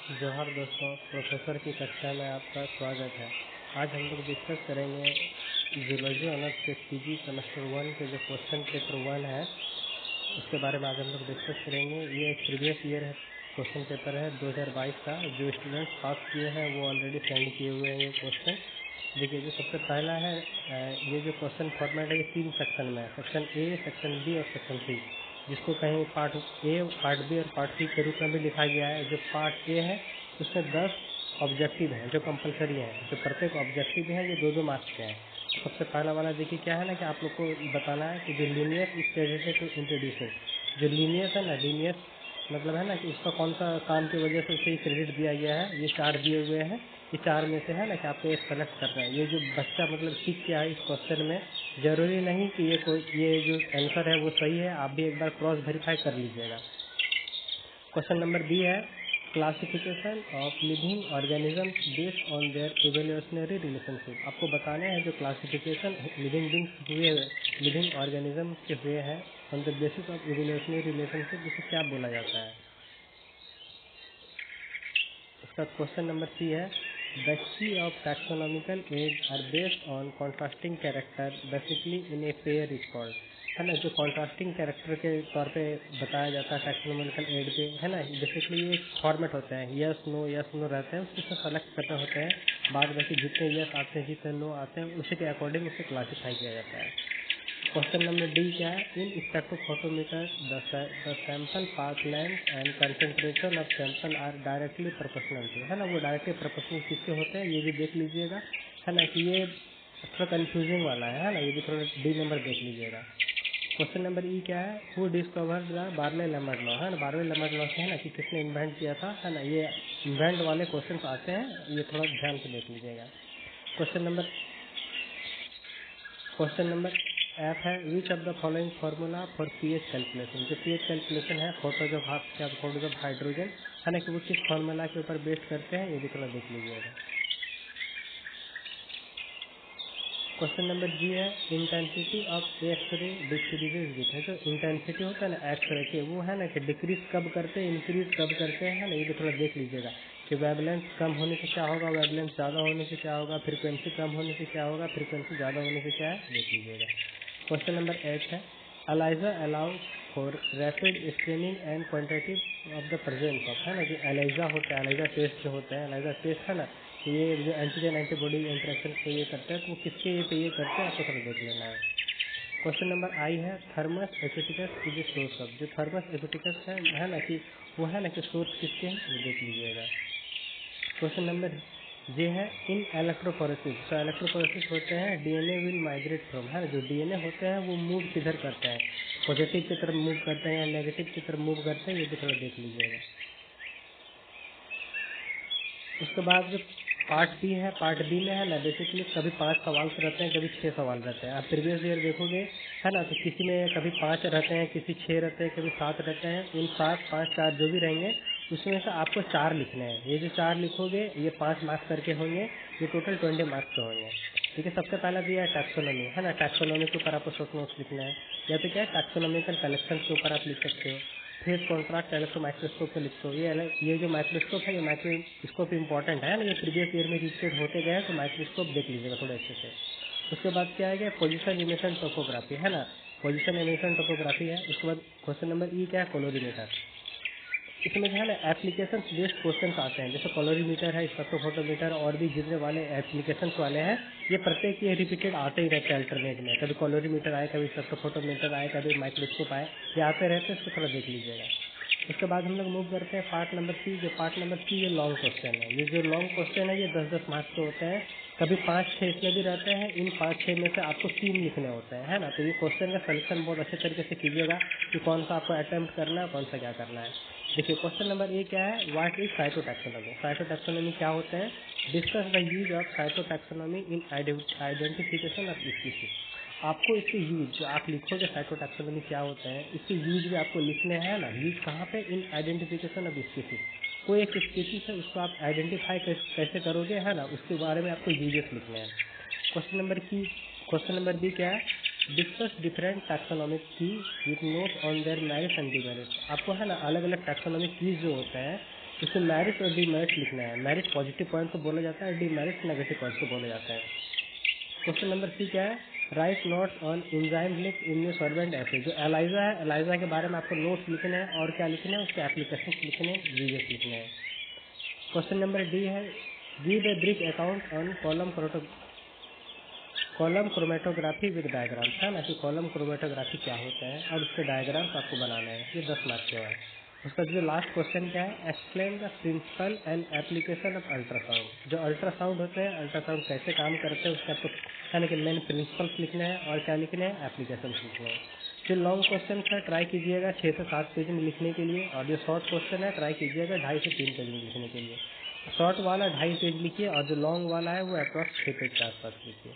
जोहार दोस्तों, प्रोफेसर की कक्षा में आपका स्वागत है। आज हम लोग डिस्कस करेंगे जूलॉजी ऑनर्स के पीजी सेमेस्टर 1 के जो क्वेश्चन पेपर 1 है उसके बारे में आज हम लोग डिस्कस करेंगे। ये एक प्रीवियस ईयर है क्वेश्चन पेपर है 2022 का। जो स्टूडेंट्स पास किए हैं वो ऑलरेडी सेंड किए हुए हैं ये क्वेश्चन। देखिए, जो सबसे पहला है ये जो क्वेश्चन फॉर्मेट है ये 3 सेक्शन में है, सेक्शन ए, सेक्शन बी और सेक्शन सी, जिसको कहीं पार्ट ए, पार्ट बी और पार्ट सी के रूप में भी लिखा गया है। जो पार्ट ए है उसमें 10 ऑब्जेक्टिव हैं जो कंपलसरी हैं, जो प्रत्येक ऑब्जेक्टिव है ये 2-2 मार्क्स के हैं। सबसे पहला वाला देखिए क्या है ना कि आप लोग को बताना है कि जो linear is credited to introducing. जो लीनियर है ना, लीनियर मतलब है ना कि उसका कौन सा काम की वजह से उसे क्रेडिट दिया गया है। ये 4 दिए हुए हैं, ये 4 में से है ना कि आपको एक सेलेक्ट करना है। ये जो बच्चा मतलब सीख के आए इस क्वेश्चन में, जरूरी नहीं कि ये जो आंसर है वो सही है, आप भी एक बार क्रॉस वेरीफाई कर लीजिएगा। क्वेश्चन नंबर बी है classification of living organism based on their evolutionary relationship. आपको बताना है जो क्लासिफिकेशन लिविंग बींग्स हुए, लिविंग ऑर्गेनिज्म के हुए हैं on the basis of evolutionary relationship, उसे क्या बोला जाता है। इसका क्वेश्चन नंबर सी है the key of taxonomical as are based on contrasting character basically in a pair is called. है ना, जो कॉन्ट्रास्टिंग कैरेक्टर के तौर पे बताया जाता है टैक्सोनॉमिकल एज पे, है ना, बेसिकली ये फॉर्मेट होते हैं यस नो रहते हैं, उससे सेलेक्ट करते होते हैं। बाद बाकी जितने यस आते हैं जितने नो आते हैं उसी के अकॉर्डिंग उसे क्लासीफाई किया जाता है। क्वेश्चन नंबर डी क्या है in spectrophotometer the sample path length and concentration of sample are directly proportional to. है ना, वो डायरेक्टली प्रोपोर्शनल किसके होते हैं ये भी देख लीजिएगा। है ना कि ये थोड़ा कंफ्यूजिंग वाला है ना, ये भी थोड़ा डी नंबर देख लीजिएगा। क्वेश्चन नंबर ई क्या है who discovered the barley-Lambert law. है ना, बार्ले-लैम्बर्ट लॉ से है ना कि किसने इन्वेंट किया था। है ना, ये इन्वेंट वाले क्वेश्चन आते हैं, ये थोड़ा ध्यान से देख लीजिएगा। क्वेश्चन नंबर एफ है which of the following formula for pH calculation. जो पीएच कैलकुलेशन है फोटोज ऑफ हाइड्रोजन, है ना कि वो किस फार्मूला के ऊपर बेस्ड करते हैं ये भी थोड़ा देख लीजिएगा। क्वेश्चन नंबर जी है intensity of X ray decreases with. है जो इंटेंसिटी होता है ना एक्सरे के, वो है ना कि डिक्रीज कब करते हैं इंक्रीज कब करते हैं, है ना, ये भी थोड़ा देख लीजिएगा कि वेवलेंथ कम होने से क्या होगा, वेवलेंथ ज़्यादा होने से क्या होगा, फ्रीक्वेंसी कम होने से क्या होगा, फ्रीक्वेंसी ज़्यादा होने से क्या है, देख लीजिएगा। क्वेश्चन नंबर 8 है ELISA allow for rapid screening and quantitative of the presence of. है ना, जो एलाइजा होता है, एलाइजा टेस्ट जो होते हैं, एलाइजा टेस्ट है ना, ये जो एंटीजन एंटीबॉडी इंटरेक्शन को ये करते हैं, तो वो किसके पे ये करते हैं आपको थोड़ा देख लेना है। क्वेश्चन नंबर आई है Thermus aquaticus is a source of. जो थर्मस एपिटिकस है ना कि वो है ना कि सोर्स किसके हैं वो देख लीजिएगा। क्वेश्चन नंबर जे है इन इलेक्ट्रोफोरेसिस। तो इलेक्ट्रोफोरेसिस होते हैं डीएनए विल माइग्रेट फ्रॉम। है जो डीएनए होते हैं वो मूव किधर करते हैं, पॉजिटिव की तरफ मूव करते हैं या नेगेटिव की तरफ मूव करते हैं, ये भी थोड़ा देख लीजिएगा। उसके बाद जो पार्ट बी है, पार्ट बी में है ना बेसिकली कभी 5 सवाल रहते हैं, कभी 6 सवाल रहते हैं। आप प्रीवियस ईयर देखोगे है ना, तो किसी में कभी 5 रहते हैं, किसी 6 रहते हैं, कभी 7 रहते हैं। इन 7, 5, 4 जो भी रहेंगे उसमें से आपको 4 लिखने हैं। ये जो 4 लिखोगे ये 5 मार्क्स करके होंगे, ये टोटल 20 मार्क्स के होंगे। ठीक है, सबसे पहला दिया है टैक्सोनॉमी। है ना, टैक्सोनॉमी के ऊपर आपको शॉर्ट नोट्स लिखना है, या तो क्या है टैक्सोनॉमिकल कलेक्शन के ऊपर आप लिख सकते हो। फेस कॉन्ट्रास्ट इलेक्ट्रो माइक्रोस्कोप पे लिखते हो। ये जो माइक्रोस्कोप है ये माइक्रोस्कोप इंपॉर्टेंट है ना, ये प्रीवियस ईयर में रिपीट होते गए, तो माइक्रोस्कोप देख लीजिएगा थोड़े अच्छे से। उसके बाद क्या है पोजीशन इमिशन टोपोग्राफी। है ना, पोजीशन इमिशन टोपोग्राफी है। उसके बाद क्वेश्चन नंबर ई क्या है कोलोरीमीटर। इसमें जो है ना एप्लीकेशन बेस्ड क्वेश्चन आते हैं, जैसे कॉलोरीमीटर है, स्पेक्ट्रोफोटोमीटर और भी जितने वाले एप्लीकेशन वाले हैं ये प्रत्येक ये रिपीटेड आते ही रहते हैं अल्टरनेट में। कभी कॉलोरीमीटर आए, कभी स्पेक्ट्रोफोटोमीटर आए, कभी माइक्रोस्कोप आए, ये आते रहते हैं, इसको थोड़ा देख लीजिएगा। उसके बाद हम लोग मूव करते हैं पार्ट नंबर सी। जो पार्ट नंबर सी ये लॉन्ग क्वेश्चन है। ये जो लॉन्ग क्वेश्चन है ये 10-10 मार्क्स के होते हैं, कभी 5-6 इसमें भी रहते हैं। इन 5-6 में से आपको 3 लिखने होते हैं। है ना, तो ये क्वेश्चन का सिलेक्शन बहुत अच्छे तरीके से कीजिएगा कि कौन सा आपको अटेम्प्ट करना है, कौन सा क्या करना है। देखिए क्वेश्चन नंबर ए क्या है व्हाट इज साइटोटैक्सोनॉमी। साइटोटैक्सोनॉमी क्या होते हैं discuss the use of cytotaxonomy in identification of species. आपको इसके यूज जो आप लिखोगे साइटोटैक्सोनॉमी क्या होता है, इसके यूज भी आपको लिखने हैं ना। यूज कहाँ पे इन आइडेंटिफिकेशन ऑफ स्पीशीज, कोई एक स्पीशीज है उसको आप आइडेंटिफाई कैसे करोगे, है ना, उसके बारे में आपको यूजेस लिखने हैं। क्वेश्चन नंबर बी क्या है डिस्कस डिफरेंट टैक्सोनॉमिक की with note on their merit and demerit. आपको है ना अलग अलग टैक्सोनॉमिक कीज जो होते हैं इसमें मेरिट और डीमेरिट लिखना है। मेरिट पॉजिटिव पॉइंट को बोला जाता है, डीमेरिट नेगेटिव पॉइंट को बोला जाता है। क्वेश्चन नंबर 3 क्या है, right notes on enzyme link in new solvent acid. जो एलाइजा है, एलाइजा के बारे में आपको नोट्स लिखने हैं और क्या लिखने हैं, उसके एप्लीकेशन लिखने हैं, यूजेस लिखने हैं। क्वेश्चन नंबर डी है, give a brief account on column chromatography with diagram, है ना, कि कॉलम क्रोमेटोग्राफी क्या होता है और उसके डायग्राम्स आपको बनाना है। ये 10 मार्क्स का है। उसका जो लास्ट क्वेश्चन क्या है, explain the principle and application of ultrasound. जो अल्ट्रासाउंड होते हैं, अल्ट्रासाउंड कैसे काम करते हैं, उसके आपको यानी कि मेन प्रिंसिपल्स लिखने हैं और क्या लिखने हैं, एप्लीकेशन लिखने हैं। जो लॉन्ग क्वेश्चन है ट्राई कीजिएगा 6 से 7 पेज में लिखने के लिए, और जो शॉर्ट क्वेश्चन है ट्राई कीजिएगा 2.5 से 3 पेज में लिखने के लिए। शॉर्ट वाला 2.5 पेज लिखिए और जो लॉन्ग वाला है वो अप्रॉक्स 6 पेज के आसपास लिखिए।